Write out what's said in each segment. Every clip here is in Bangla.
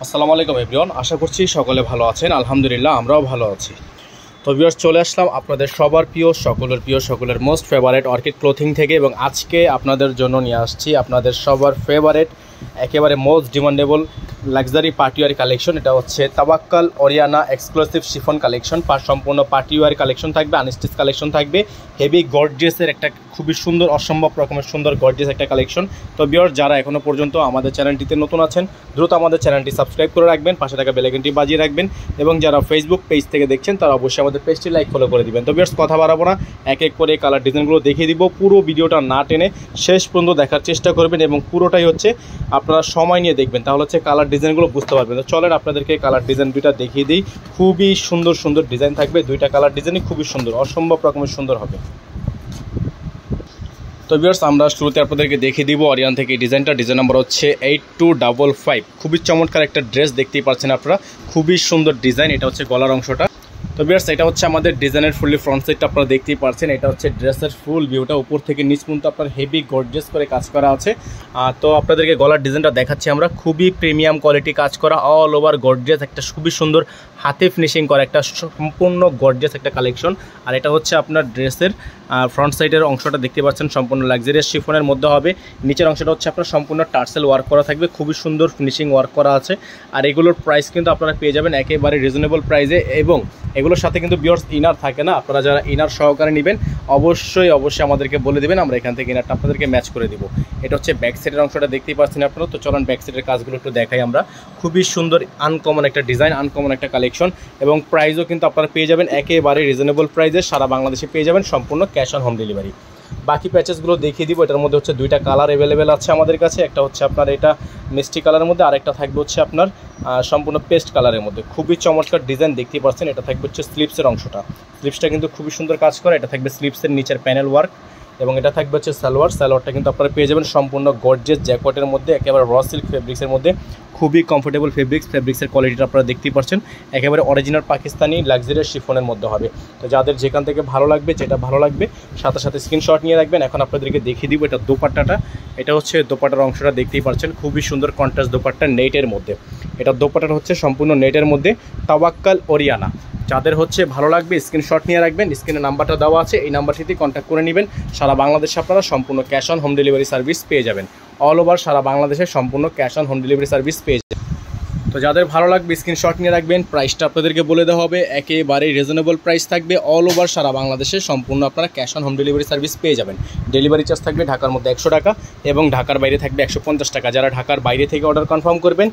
আসসালামু আলাইকুম এভরিওয়ান, আশা করছি সকলে ভালো আছেন। আলহামদুলিল্লাহ আমরাও ভালো আছি। তো ভিউয়ার্স, চলে আসলাম আপনাদের সবার প্রিয় সকলের মোস্ট ফেভারিট অর্কিড ক্লোথিং থেকে, এবং আজকে আপনাদের জন্য নিয়ে আসছি আপনাদের সবার ফেভারিট একেবারে most demandable luxury party wear collection. এটা হচ্ছে তাওয়াক্কাল ওরিয়ানা এক্সক্লুসিভ শিফন কালেকশন। সম্পূর্ণ পার্টিওয়ার কালেকশন থাকবে, আনস্টিচ কালেকশন থাকবে, হেভি গর্জিয়াসের একটা খুবই সুন্দর, অসম্ভব রকমের সুন্দর গর্জিয়াস একটা কালেকশন। তো ভিউয়ার্স, যারা এখনও পর্যন্ত আমাদের চ্যানেলটিতে নতুন আছেন দ্রুত আমাদের চ্যানেলটি সাবস্ক্রাইব করে রাখবেন, পাশে থাকা বেল আইকনটি বাজিয়ে রাখবেন, এবং যারা ফেসবুক পেজ থেকে দেখছেন তারা অবশ্যই আমাদের পেজটি লাইক ফলো করে দিবেন। তো ভিউয়ার্স, কথা বাড়াবো না, এক এক করে কালার ডিজাইনগুলো দেখিয়ে দিব। পুরো ভিডিওটা না টেনে শেষ পর্যন্ত দেখার চেষ্টা করবেন, এবং পুরোটাই হচ্ছে আপনারা সময় নিয়ে দেখবেন, তাহলে হচ্ছে কালার ডিজাইনগুলো বুঝতে পারবেন। তো চলেন আপনাদেরকে কালার ডিজাইন দুইটা দেখিয়ে দিই। খুবই সুন্দর সুন্দর ডিজাইন থাকবে, দুইটা কালার ডিজাইনই খুবই সুন্দর, অসম্ভব রকমের সুন্দর হবে। তো ভিউয়ার্স, আমরা শুরুতে আপনাদেরকে দেখিয়ে দিব অরিয়ান থেকে এই ডিজাইনটা। ডিজাইন নাম্বার হচ্ছে 8255। খুবই চমৎকার একটা ড্রেস দেখতেই পাচ্ছেন আপনারা, খুবই সুন্দর ডিজাইন। এটা হচ্ছে গলার অংশটা। তো ভিউয়ার্স, এটা হচ্ছে আমাদের ডিজাইনের ফুললি ফ্রন্ট সাইডটা আপনারা দেখতেই পাচ্ছেন। এটা হচ্ছে ড্রেসের ফুল ভিউটা, উপর থেকে নিচ পর্যন্ত আপনার হেভি গর্জিয়াস করে কাজ করা আছে। তো আপনাদেরকে গলার ডিজাইনটা দেখাচ্ছি আমরা। খুবই প্রিমিয়াম কোয়ালিটি কাজ করা, অল ওভার গর্জিয়াস একটা খুবই সুন্দর হাতে ফিনিশিং করা একটা সম্পূর্ণ গর্জিয়াস একটা কালেকশন। আর এটা হচ্ছে আপনার ড্রেসের ফ্রন্ট সাইডের অংশটা দেখতে পাচ্ছেন, সম্পূর্ণ লাক্সারিয়াস শিফনের মধ্যে হবে। নিচের অংশটা হচ্ছে আপনার সম্পূর্ণ টার্সেল ওয়ার্ক করা থাকবে, খুবই সুন্দর ফিনিশিং ওয়ার্ক করা আছে। আর এগুলোর প্রাইস কিন্তু আপনারা পেয়ে যাবেন একেবারে রিজনেবল প্রাইসে, এবং এগুলোর সাথে কিন্তু ভিউয়ার্স ইনার থাকে না। আপনারা যারা ইনার সহকারে নেবেন অবশ্যই আমাদেরকে বলে দেবেন, আমরা এখান থেকে ইনারটা আপনাদেরকে ম্যাচ করে দিব। এটা হচ্ছে ব্যাক সাইডের অংশটা দেখতেই পাচ্ছেন আপনারা। তো চলুন ব্যাক সাইডের কাজগুলো একটু দেখাই আমরা। খুবই সুন্দর আনকমন একটা ডিজাইন, আনকমন একটা কালেকশন, এবং প্রাইসও কিন্তু আপনারা পেয়ে যাবেন একেবারে রিজনেবল প্রাইসে। সারা বাংলাদেশে পেয়ে যাবেন সম্পূর্ণ ক্যাশ অন হোম ডেলিভারি। বাকি প্যাচেসগুলো দেখিয়ে দিব। এটার মধ্যে হচ্ছে দুইটা কালার অ্যাভেলেবেল আছে আমাদের কাছে। একটা হচ্ছে আপনার এটা মিষ্টি কালারের মধ্যে, আরেকটা থাকবে হচ্ছে আপনার সম্পূর্ণ পেস্ট কালারের মধ্যে। খুবই চমৎকার ডিজাইন দেখতেই পাচ্ছেন। এটা থাকবে হচ্ছে স্লিপসের অংশটা, স্লিপসটা কিন্তু খুবই সুন্দর কাজ করে। এটা থাকবে স্লিপসের নিচের প্যানেল ওয়ার্ক, এবং এটা থাকবে হচ্ছে সালোয়ারটা কিন্তু আপনারা পেয়ে যাবেন সম্পূর্ণ গর্জিয়াস জ্যাকেটের মধ্যে, একেবারে র সিল্ক ফেব্রিক্সের মধ্যে। খুবই কমফোর্টেবল ফেব্রিক্সের কোয়ালিটিটা আপনারা দেখতেই পাচ্ছেন, একেবারে অরিজিনাল পাকিস্তানি লাক্সারিয়াস শিফনের মধ্যে হবে। তো যাদের যেখান থেকে ভালো লাগবে, যেটা ভালো লাগবে সাথে সাথে স্ক্রিনশট নিয়ে রাখবেন। এখন আপনাদেরকে দেখিয়ে দিব এটা দোপাট্টাটা। এটা হচ্ছে দোপাট্টার অংশটা দেখতেই পাচ্ছেন, খুবই সুন্দর কন্ট্রাস্ট দোপাট্টা নেটের মধ্যে। এটা দোপাট্টাটা হচ্ছে সম্পূর্ণ নেটের মধ্যে, তাওয়াক্কাল ওরিয়ানা। যাদের হচ্ছে ভালো লাগবে স্ক্রিনশট নিয়ে রাখবেন, স্ক্রিনে নাম্বারটা দেওয়া আছে, এই নাম্বারটিতে কন্ট্যাক্ট করে নেবেন। সারা বাংলাদেশে আপনারা সম্পূর্ণ cash on home delivery service পেয়ে যাবেন। অল ওভার সারা বাংলাদেশে সম্পূর্ণ cash on home delivery service পেয়ে যাবেন। তো যাদের ভালো লাগবে স্ক্রিনশট নিয়ে রাখবেন। প্রাইসটা আপনাদেরকে বলে দেওয়া হবে, একেবারে রিজনেবল প্রাইস থাকবে। অল ওভার সারা বাংলাদেশে সম্পূর্ণ আপনারা cash on home delivery service পেয়ে যাবেন। ডেলিভারি চার্জ থাকবে ঢাকার মধ্যে 100 টাকা, এবং ঢাকার বাইরে থাকবে 150 টাকা। যারা ঢাকার বাইরে থেকে অর্ডার কনফার্ম করবেন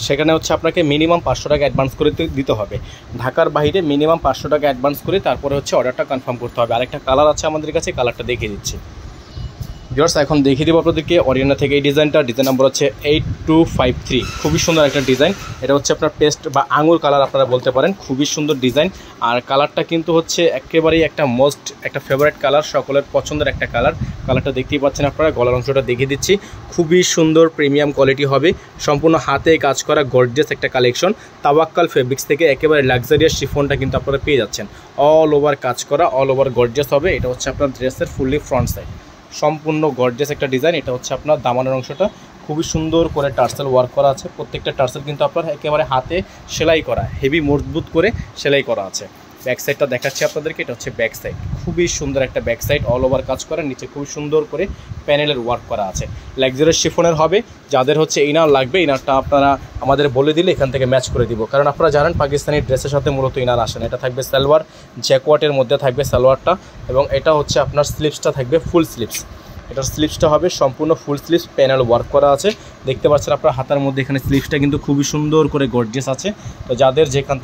সেখানে হচ্ছে আপনাকে মিনিমাম 500 টাকা অ্যাডভান্স করে দিতে হবে। ঢাকার বাইরে মিনিমাম 500 টাকা অ্যাডভান্স করে তারপরে হচ্ছে অর্ডারটা কনফার্ম করতে হবে। আরেকটা কালার আছে আমাদের কাছে, কালারটা দেখিয়ে দিচ্ছি। ভিউয়ার্স, এখন দেখিয়ে দেবো আপনাদেরকে অরিয়ানা থেকে এই ডিজাইনটা। ডিজাইন নাম্বার হচ্ছে 8253। খুবই সুন্দর একটা ডিজাইন। এটা হচ্ছে আপনার পেস্ট বা আঙুর কালার আপনারা বলতে পারেন, খুবই সুন্দর ডিজাইন। আর কালারটা কিন্তু হচ্ছে একেবারেই একটা ফেভারিট কালার, সকলের পছন্দের একটা কালারটা দেখতেই পাচ্ছেন আপনারা। গলার অংশটা দেখিয়ে দিচ্ছি, খুবই সুন্দর প্রিমিয়াম কোয়ালিটি হবে, সম্পূর্ণ হাতে কাজ করা গর্জিয়াস একটা কালেকশন। তাওয়াক্কাল ফেব্রিক্স থেকে একেবারে লাক্সারিয়াস শিফনটা কিন্তু আপনারা পেয়ে যাচ্ছেন, অল ওভার কাজ করা, অল ওভার গর্জিয়াস হবে। এটা হচ্ছে আপনার ড্রেসের ফুললি ফ্রন্ট সাইড, সম্পূর্ণ গর্জিয়াস একটা ডিজাইন। এটা হচ্ছে আপনার দামানের অংশটা, খুবই সুন্দর করে টার্সেল ওয়ার্ক করা আছে। প্রত্যেকটা টার্সেল কিন্তু আপনার একেবারে হাতে সেলাই করা, হেভি মজবুত করে সেলাই করা আছে। ব্যাক সাইডটা দেখাচ্ছি আপনাদেরকে। এটা হচ্ছে ব্যাক সাইড, খুবই সুন্দর একটা ব্যাক সাইড, অল ওভার কাজ করা, নিচে খুবই সুন্দর করে প্যানেলের ওয়ার্ক করা আছে। লাক্সারিয়াস শিফনের হবে। যাদের হচ্ছে ইনার লাগবে, ইনারটা আপনারা আমাদের বলে দিলে এখান থেকে ম্যাচ করে দিব, কারণ আপনারা জানেন পাকিস্তানি ড্রেসের সাথে মূলত ইনার আসে না। এটা থাকবে সালোয়ার, জ্যাকওয়াটের মধ্যে থাকবে সালোয়ারটা, এবং এটা হচ্ছে আপনার স্লিপসটা থাকবে ফুল স্লিপস। এটার স্লিপসটা হবে সম্পূর্ণ ফুল স্লিপস, প্যানেল ওয়ার্ক করা আছে। দেখতে পাচ্ছেন আপনার হাতার মধ্যে, এখানে স্লিপসটা কিন্তু খুবই সুন্দর করে গর্জিয়াস আছে। তো যাদের যেখান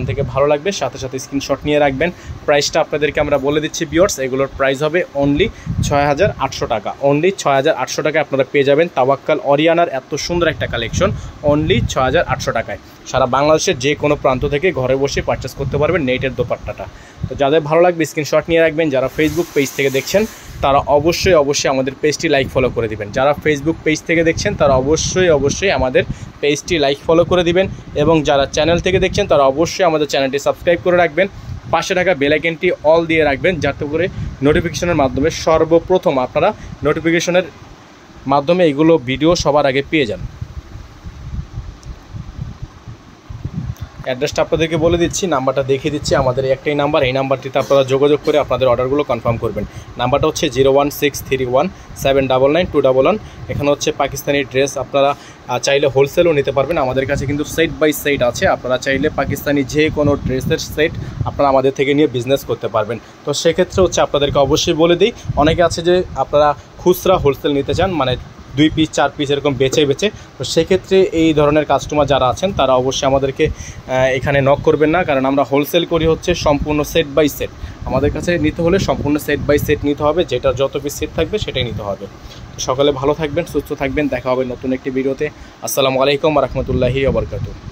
থেকে ভালো লাগবে সাথে সাথে স্ক্রিনশট নিয়ে রাখবেন। প্রাইসটা আপনাদেরকে আমরা বলে দিচ্ছি ভিউয়ার্স, এগুলোর প্রাইস হবে অনলি 6800 টাকা। অনলি 6800 টাকায় আপনারা পেয়ে যাবেন তাওয়াক্কাল ওরিয়ানার এত সুন্দর একটা কালেকশন, অনলি 6800 টাকায়। সারা বাংলাদেশের যে কোনো প্রান্ত থেকে ঘরে বসে পারচেস করতে পারবেন নেটের দোপাট্টাটা। তো যাদের ভালো লাগবে স্ক্রিনশট নিয়ে রাখবেন। যারা ফেসবুক পেজ থেকে দেখছেন তারা অবশ্যই আমাদের পেজটি লাইক ফলো করে দিবেন। যারা ফেসবুক পেজ থেকে দেখছেন তারা অবশ্যই আমাদের পেজটি লাইক ফলো করে দিবেন, এবং যারা চ্যানেল থেকে দেখছেন তারা অবশ্যই আমাদের চ্যানেলটি সাবস্ক্রাইব করে রাখবেন। পাশে থাকা বেল আইকনটি অল দিয়ে রাখবেন, যাতে করে নোটিফিকেশনের মাধ্যমে সর্বপ্রথম আপনারা নোটিফিকেশনের মাধ্যমে এগুলো ভিডিও সবার আগে পেয়ে যান। অ্যাড্রেসটা আপনাদেরকে বলে দিচ্ছি, নাম্বারটা দেখিয়ে দিচ্ছি। আমাদের একটাই নাম্বার, এই নাম্বারটিতে আপনারা যোগাযোগ করে আপনাদের অর্ডারগুলো কনফার্ম করবেন। নাম্বারটা হচ্ছে 01631799211। এখানে হচ্ছে পাকিস্তানি ড্রেস আপনারা চাইলে হোলসেলও নিতে পারবেন। আমাদের কাছে কিন্তু সেট বাই সেট আছে, আপনারা চাইলে পাকিস্তানি যে কোনো ড্রেসের সেট আপনারা আমাদের থেকে নিয়ে বিজনেস করতে পারবেন। তো সেক্ষেত্রে হচ্ছে আপনাদেরকে অবশ্যই বলে দিই, অনেকে আছে যে আপনারা খুচরা হোলসেল নিতে চান, মানে 2 পিস 4 পিস এরকম বেচে। তো সেক্ষেত্রে এই ধরনের কাস্টমার যারা আছেন তারা অবশ্যই আমাদেরকে এখানে নক করবেন না, কারণ আমরা হোলসেল করি হচ্ছে সম্পূর্ণ সেট বাই সেট। আমাদের কাছে নিতে হলে সম্পূর্ণ সেট বাই সেট নিতে হবে, যেটা যত পিস সেট থাকবে সেটাই নিতে হবে। তো সকলে ভালো থাকবেন, সুস্থ থাকবেন, দেখা হবে নতুন একটি ভিডিওতে। আসসালামু আলাইকুম ওয়া রাহমাতুল্লাহি ওয়া বারাকাতুহু।